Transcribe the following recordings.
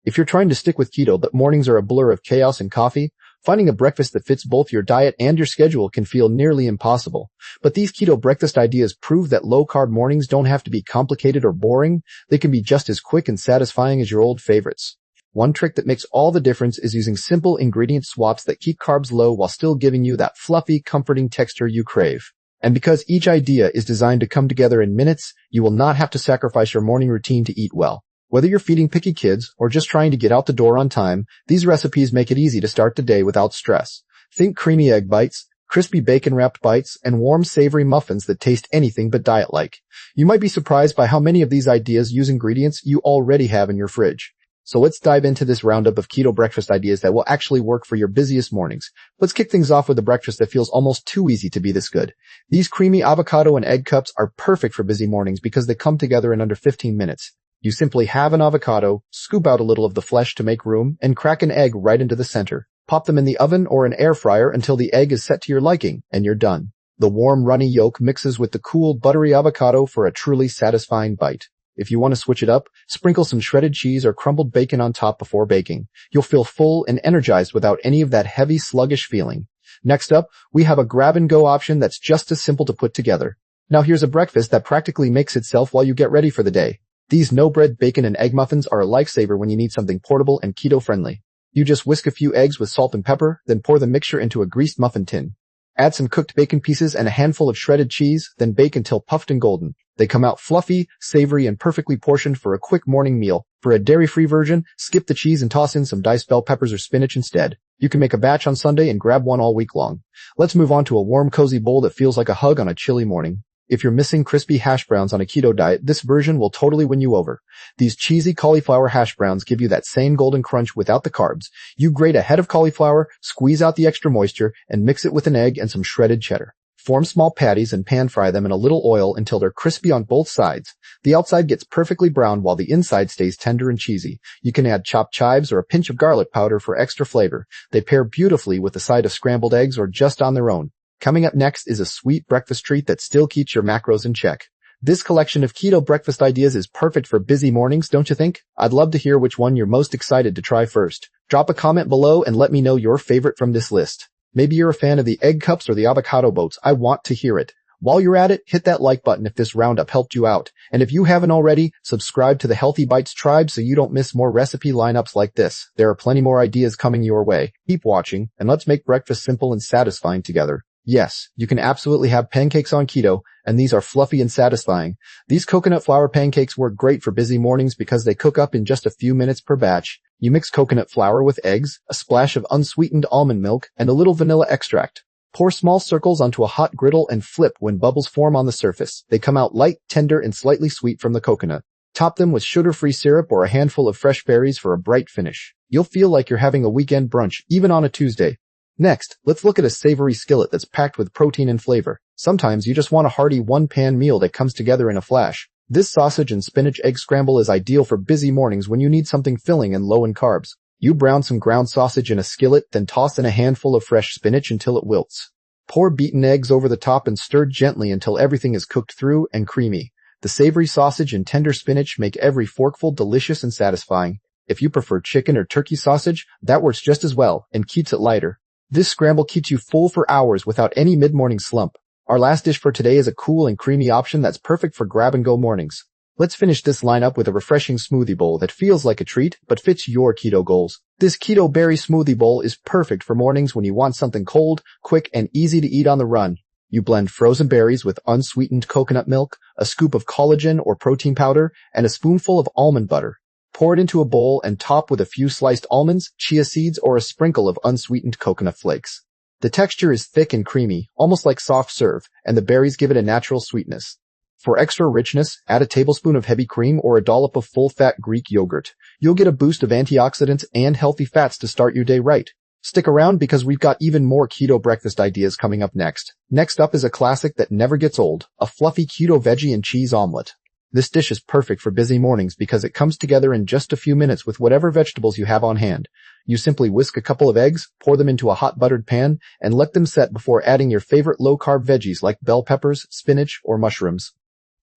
If you're trying to stick with keto but mornings are a blur of chaos and coffee, finding a breakfast that fits both your diet and your schedule can feel nearly impossible. But these keto breakfast ideas prove that low-carb mornings don't have to be complicated or boring. They can be just as quick and satisfying as your old favorites. One trick that makes all the difference is using simple ingredient swaps that keep carbs low while still giving you that fluffy, comforting texture you crave. And because each idea is designed to come together in minutes, you will not have to sacrifice your morning routine to eat well. Whether you're feeding picky kids or just trying to get out the door on time, these recipes make it easy to start the day without stress. Think creamy egg bites, crispy bacon-wrapped bites, and warm savory muffins that taste anything but diet-like. You might be surprised by how many of these ideas use ingredients you already have in your fridge. So let's dive into this roundup of keto breakfast ideas that will actually work for your busiest mornings. Let's kick things off with a breakfast that feels almost too easy to be this good. These creamy avocado and egg cups are perfect for busy mornings because they come together in under 15 minutes. You simply have an avocado, scoop out a little of the flesh to make room, and crack an egg right into the center. Pop them in the oven or an air fryer until the egg is set to your liking, and you're done. The warm, runny yolk mixes with the cool, buttery avocado for a truly satisfying bite. If you want to switch it up, sprinkle some shredded cheese or crumbled bacon on top before baking. You'll feel full and energized without any of that heavy, sluggish feeling. Next up, we have a grab-and-go option that's just as simple to put together. Now here's a breakfast that practically makes itself while you get ready for the day. These no-bread bacon and egg muffins are a lifesaver when you need something portable and keto-friendly. You just whisk a few eggs with salt and pepper, then pour the mixture into a greased muffin tin. Add some cooked bacon pieces and a handful of shredded cheese, then bake until puffed and golden. They come out fluffy, savory, and perfectly portioned for a quick morning meal. For a dairy-free version, skip the cheese and toss in some diced bell peppers or spinach instead. You can make a batch on Sunday and grab one all week long. Let's move on to a warm, cozy bowl that feels like a hug on a chilly morning. If you're missing crispy hash browns on a keto diet, this version will totally win you over. These cheesy cauliflower hash browns give you that same golden crunch without the carbs. You grate a head of cauliflower, squeeze out the extra moisture, and mix it with an egg and some shredded cheddar. Form small patties and pan fry them in a little oil until they're crispy on both sides. The outside gets perfectly brown while the inside stays tender and cheesy. You can add chopped chives or a pinch of garlic powder for extra flavor. They pair beautifully with a side of scrambled eggs or just on their own. Coming up next is a sweet breakfast treat that still keeps your macros in check. This collection of keto breakfast ideas is perfect for busy mornings, don't you think? I'd love to hear which one you're most excited to try first. Drop a comment below and let me know your favorite from this list. Maybe you're a fan of the egg cups or the avocado boats. I want to hear it. While you're at it, hit that like button if this roundup helped you out. And if you haven't already, subscribe to the Healthy Bites tribe so you don't miss more recipe lineups like this. There are plenty more ideas coming your way. Keep watching, and let's make breakfast simple and satisfying together. Yes, you can absolutely have pancakes on keto, and these are fluffy and satisfying. These coconut flour pancakes work great for busy mornings because they cook up in just a few minutes per batch. You mix coconut flour with eggs, a splash of unsweetened almond milk, and a little vanilla extract. Pour small circles onto a hot griddle and flip when bubbles form on the surface. They come out light, tender, and slightly sweet from the coconut. Top them with sugar-free syrup or a handful of fresh berries for a bright finish. You'll feel like you're having a weekend brunch, even on a Tuesday. Next, let's look at a savory skillet that's packed with protein and flavor. Sometimes you just want a hearty one-pan meal that comes together in a flash. This sausage and spinach egg scramble is ideal for busy mornings when you need something filling and low in carbs. You brown some ground sausage in a skillet, then toss in a handful of fresh spinach until it wilts. Pour beaten eggs over the top and stir gently until everything is cooked through and creamy. The savory sausage and tender spinach make every forkful delicious and satisfying. If you prefer chicken or turkey sausage, that works just as well and keeps it lighter. This scramble keeps you full for hours without any mid-morning slump. Our last dish for today is a cool and creamy option that's perfect for grab-and-go mornings. Let's finish this lineup with a refreshing smoothie bowl that feels like a treat but fits your keto goals. This keto berry smoothie bowl is perfect for mornings when you want something cold, quick, and easy to eat on the run. You blend frozen berries with unsweetened coconut milk, a scoop of collagen or protein powder, and a spoonful of almond butter. Pour it into a bowl and top with a few sliced almonds, chia seeds, or a sprinkle of unsweetened coconut flakes. The texture is thick and creamy, almost like soft serve, and the berries give it a natural sweetness. For extra richness, add a tablespoon of heavy cream or a dollop of full-fat Greek yogurt. You'll get a boost of antioxidants and healthy fats to start your day right. Stick around because we've got even more keto breakfast ideas coming up next. Next up is a classic that never gets old, a fluffy keto veggie and cheese omelette. This dish is perfect for busy mornings because it comes together in just a few minutes with whatever vegetables you have on hand. You simply whisk a couple of eggs, pour them into a hot buttered pan, and let them set before adding your favorite low-carb veggies like bell peppers, spinach, or mushrooms.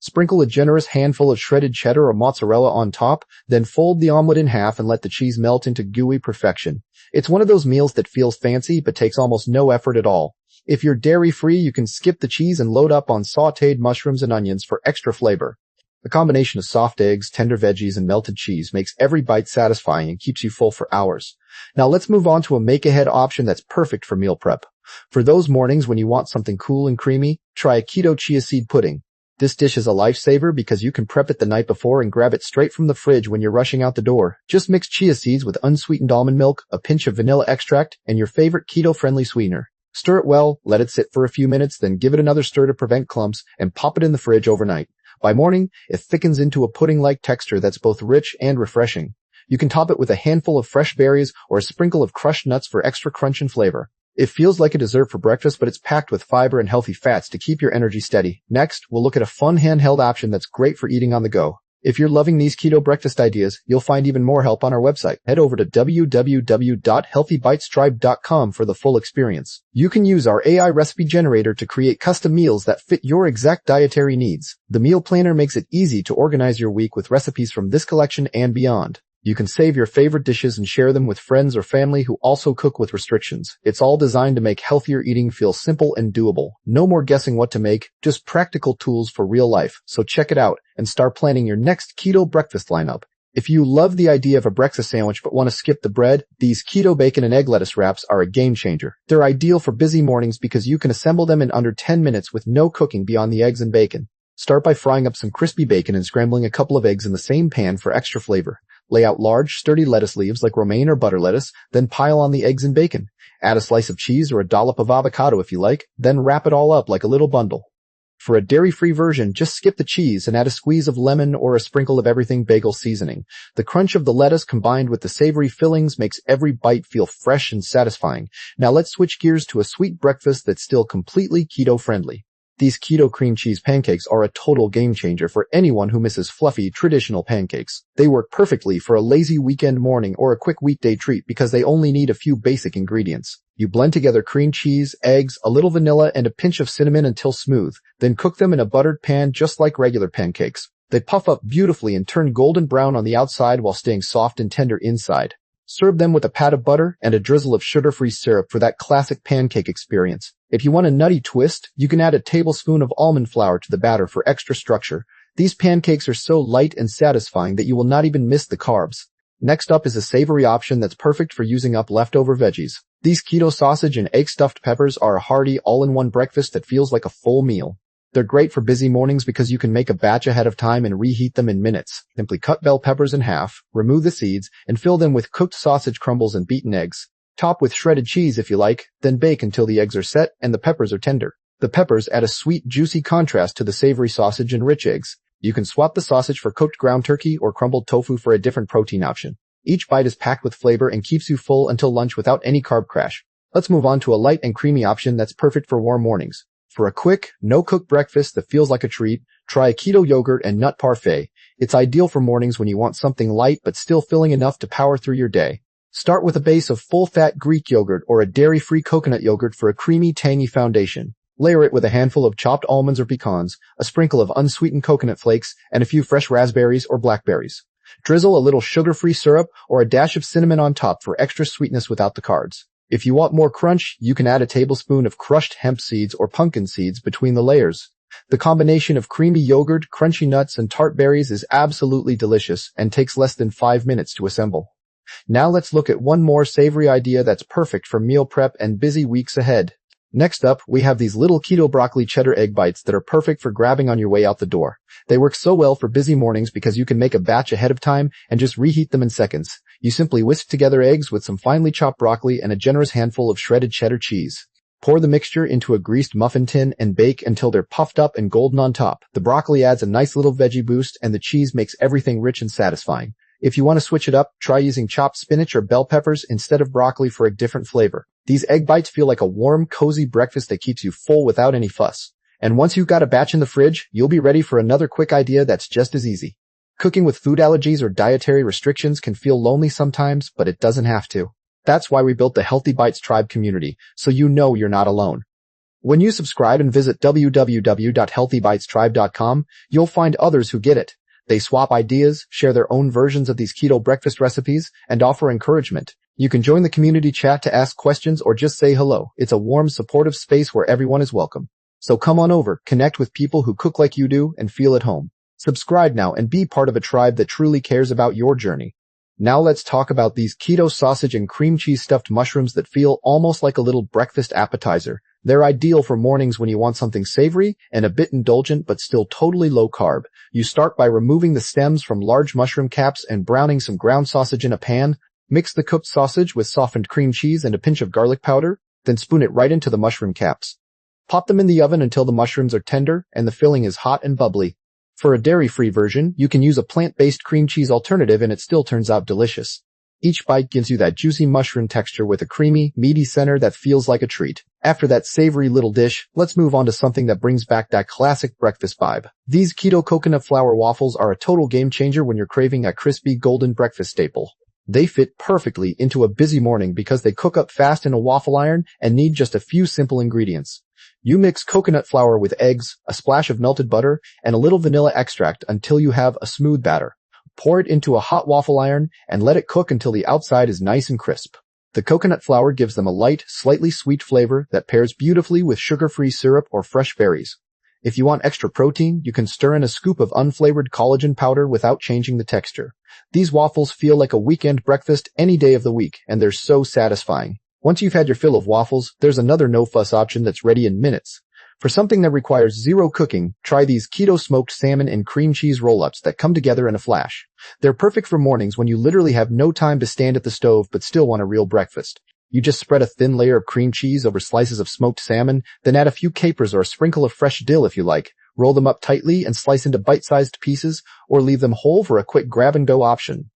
Sprinkle a generous handful of shredded cheddar or mozzarella on top, then fold the omelet in half and let the cheese melt into gooey perfection. It's one of those meals that feels fancy but takes almost no effort at all. If you're dairy-free, you can skip the cheese and load up on sautéed mushrooms and onions for extra flavor. The combination of soft eggs, tender veggies, and melted cheese makes every bite satisfying and keeps you full for hours. Now let's move on to a make-ahead option that's perfect for meal prep. For those mornings when you want something cool and creamy, try a keto chia seed pudding. This dish is a lifesaver because you can prep it the night before and grab it straight from the fridge when you're rushing out the door. Just mix chia seeds with unsweetened almond milk, a pinch of vanilla extract, and your favorite keto-friendly sweetener. Stir it well, let it sit for a few minutes, then give it another stir to prevent clumps, and pop it in the fridge overnight. By morning, it thickens into a pudding-like texture that's both rich and refreshing. You can top it with a handful of fresh berries or a sprinkle of crushed nuts for extra crunch and flavor. It feels like a dessert for breakfast, but it's packed with fiber and healthy fats to keep your energy steady. Next, we'll look at a fun handheld option that's great for eating on the go. If you're loving these keto breakfast ideas, you'll find even more help on our website. Head over to www.healthybitestribe.com for the full experience. You can use our AI recipe generator to create custom meals that fit your exact dietary needs. The meal planner makes it easy to organize your week with recipes from this collection and beyond. You can save your favorite dishes and share them with friends or family who also cook with restrictions. It's all designed to make healthier eating feel simple and doable. No more guessing what to make, just practical tools for real life. So check it out and start planning your next keto breakfast lineup. If you love the idea of a breakfast sandwich but want to skip the bread, these keto bacon and egg lettuce wraps are a game changer. They're ideal for busy mornings because you can assemble them in under 10 minutes with no cooking beyond the eggs and bacon. Start by frying up some crispy bacon and scrambling a couple of eggs in the same pan for extra flavor. Lay out large, sturdy lettuce leaves like romaine or butter lettuce, then pile on the eggs and bacon. Add a slice of cheese or a dollop of avocado if you like, then wrap it all up like a little bundle. For a dairy-free version, just skip the cheese and add a squeeze of lemon or a sprinkle of everything bagel seasoning. The crunch of the lettuce combined with the savory fillings makes every bite feel fresh and satisfying. Now let's switch gears to a sweet breakfast that's still completely keto-friendly. These keto cream cheese pancakes are a total game changer for anyone who misses fluffy, traditional pancakes. They work perfectly for a lazy weekend morning or a quick weekday treat because they only need a few basic ingredients. You blend together cream cheese, eggs, a little vanilla, and a pinch of cinnamon until smooth, then cook them in a buttered pan just like regular pancakes. They puff up beautifully and turn golden brown on the outside while staying soft and tender inside. Serve them with a pat of butter and a drizzle of sugar-free syrup for that classic pancake experience. If you want a nutty twist, you can add a tablespoon of almond flour to the batter for extra structure. These pancakes are so light and satisfying that you will not even miss the carbs. Next up is a savory option that's perfect for using up leftover veggies. These keto sausage and egg stuffed peppers are a hearty all-in-one breakfast that feels like a full meal. They're great for busy mornings because you can make a batch ahead of time and reheat them in minutes. Simply cut bell peppers in half, remove the seeds, and fill them with cooked sausage crumbles and beaten eggs. Top with shredded cheese if you like, then bake until the eggs are set and the peppers are tender. The peppers add a sweet, juicy contrast to the savory sausage and rich eggs. You can swap the sausage for cooked ground turkey or crumbled tofu for a different protein option. Each bite is packed with flavor and keeps you full until lunch without any carb crash. Let's move on to a light and creamy option that's perfect for warm mornings. For a quick, no-cook breakfast that feels like a treat, try a keto yogurt and nut parfait. It's ideal for mornings when you want something light but still filling enough to power through your day. Start with a base of full-fat Greek yogurt or a dairy-free coconut yogurt for a creamy, tangy foundation. Layer it with a handful of chopped almonds or pecans, a sprinkle of unsweetened coconut flakes, and a few fresh raspberries or blackberries. Drizzle a little sugar-free syrup or a dash of cinnamon on top for extra sweetness without the carbs. If you want more crunch, you can add a tablespoon of crushed hemp seeds or pumpkin seeds between the layers. The combination of creamy yogurt, crunchy nuts, and tart berries is absolutely delicious and takes less than 5 minutes to assemble. Now let's look at one more savory idea that's perfect for meal prep and busy weeks ahead. Next up, we have these little keto broccoli cheddar egg bites that are perfect for grabbing on your way out the door. They work so well for busy mornings because you can make a batch ahead of time and just reheat them in seconds. You simply whisk together eggs with some finely chopped broccoli and a generous handful of shredded cheddar cheese. Pour the mixture into a greased muffin tin and bake until they're puffed up and golden on top. The broccoli adds a nice little veggie boost and the cheese makes everything rich and satisfying. If you want to switch it up, try using chopped spinach or bell peppers instead of broccoli for a different flavor. These egg bites feel like a warm, cozy breakfast that keeps you full without any fuss. And once you've got a batch in the fridge, you'll be ready for another quick idea that's just as easy. Cooking with food allergies or dietary restrictions can feel lonely sometimes, but it doesn't have to. That's why we built the Healthy Bites Tribe community, so you know you're not alone. When you subscribe and visit www.healthybitestribe.com, you'll find others who get it. They swap ideas, share their own versions of these keto breakfast recipes, and offer encouragement. You can join the community chat to ask questions or just say hello. It's a warm, supportive space where everyone is welcome. So come on over, connect with people who cook like you do, and feel at home. Subscribe now and be part of a tribe that truly cares about your journey. Now let's talk about these keto sausage and cream cheese stuffed mushrooms that feel almost like a little breakfast appetizer. They're ideal for mornings when you want something savory and a bit indulgent but still totally low carb. You start by removing the stems from large mushroom caps and browning some ground sausage in a pan. Mix the cooked sausage with softened cream cheese and a pinch of garlic powder, then spoon it right into the mushroom caps. Pop them in the oven until the mushrooms are tender and the filling is hot and bubbly. For a dairy-free version, you can use a plant-based cream cheese alternative and it still turns out delicious. Each bite gives you that juicy mushroom texture with a creamy, meaty center that feels like a treat. After that savory little dish, let's move on to something that brings back that classic breakfast vibe. These keto coconut flour waffles are a total game changer when you're craving a crispy golden breakfast staple. They fit perfectly into a busy morning because they cook up fast in a waffle iron and need just a few simple ingredients. You mix coconut flour with eggs, a splash of melted butter, and a little vanilla extract until you have a smooth batter. Pour it into a hot waffle iron and let it cook until the outside is nice and crisp. The coconut flour gives them a light, slightly sweet flavor that pairs beautifully with sugar-free syrup or fresh berries. If you want extra protein, you can stir in a scoop of unflavored collagen powder without changing the texture. These waffles feel like a weekend breakfast any day of the week, and they're so satisfying. Once you've had your fill of waffles, there's another no-fuss option that's ready in minutes. For something that requires zero cooking, try these keto smoked salmon and cream cheese roll-ups that come together in a flash. They're perfect for mornings when you literally have no time to stand at the stove but still want a real breakfast. You just spread a thin layer of cream cheese over slices of smoked salmon, then add a few capers or a sprinkle of fresh dill if you like. Roll them up tightly and slice into bite-sized pieces, or leave them whole for a quick grab-and-go option.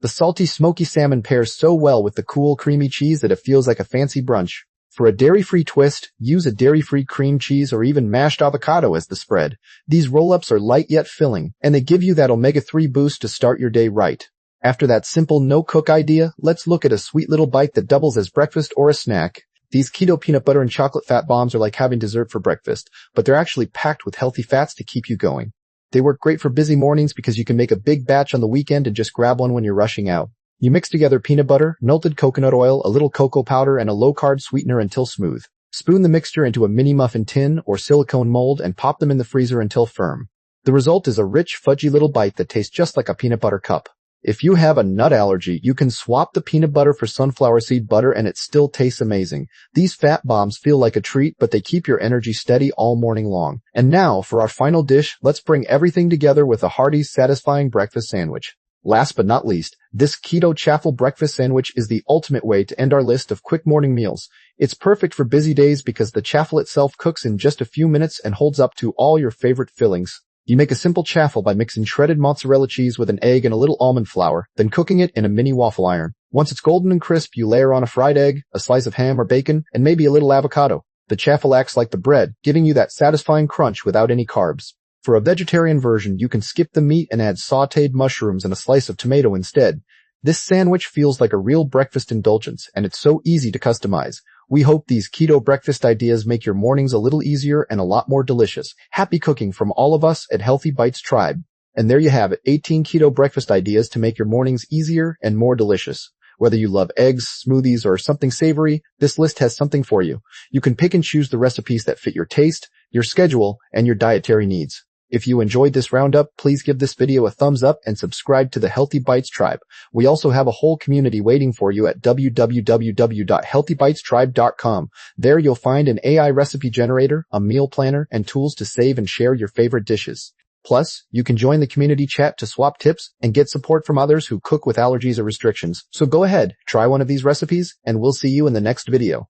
The salty, smoky salmon pairs so well with the cool, creamy cheese that it feels like a fancy brunch. For a dairy-free twist, use a dairy-free cream cheese or even mashed avocado as the spread. These roll-ups are light yet filling, and they give you that omega-3 boost to start your day right. After that simple no-cook idea, let's look at a sweet little bite that doubles as breakfast or a snack. These keto peanut butter and chocolate fat bombs are like having dessert for breakfast, but they're actually packed with healthy fats to keep you going. They work great for busy mornings because you can make a big batch on the weekend and just grab one when you're rushing out. You mix together peanut butter, melted coconut oil, a little cocoa powder, and a low-carb sweetener until smooth. Spoon the mixture into a mini muffin tin or silicone mold and pop them in the freezer until firm. The result is a rich, fudgy little bite that tastes just like a peanut butter cup. If you have a nut allergy, you can swap the peanut butter for sunflower seed butter and it still tastes amazing. These fat bombs feel like a treat, but they keep your energy steady all morning long. And now, for our final dish, let's bring everything together with a hearty, satisfying breakfast sandwich. Last but not least, this keto chaffle breakfast sandwich is the ultimate way to end our list of quick morning meals. It's perfect for busy days because the chaffle itself cooks in just a few minutes and holds up to all your favorite fillings. You make a simple chaffle by mixing shredded mozzarella cheese with an egg and a little almond flour, then cooking it in a mini waffle iron. Once it's golden and crisp, you layer on a fried egg, a slice of ham or bacon, and maybe a little avocado. The chaffle acts like the bread, giving you that satisfying crunch without any carbs. For a vegetarian version, you can skip the meat and add sautéed mushrooms and a slice of tomato instead. This sandwich feels like a real breakfast indulgence, and it's so easy to customize. We hope these keto breakfast ideas make your mornings a little easier and a lot more delicious. Happy cooking from all of us at Healthy Bites Tribe. And there you have it, 18 keto breakfast ideas to make your mornings easier and more delicious. Whether you love eggs, smoothies, or something savory, this list has something for you. You can pick and choose the recipes that fit your taste, your schedule, and your dietary needs. If you enjoyed this roundup, please give this video a thumbs up and subscribe to the Healthy Bites Tribe. We also have a whole community waiting for you at www.healthybitestribe.com. There you'll find an AI recipe generator, a meal planner, and tools to save and share your favorite dishes. Plus, you can join the community chat to swap tips and get support from others who cook with allergies or restrictions. So go ahead, try one of these recipes, and we'll see you in the next video.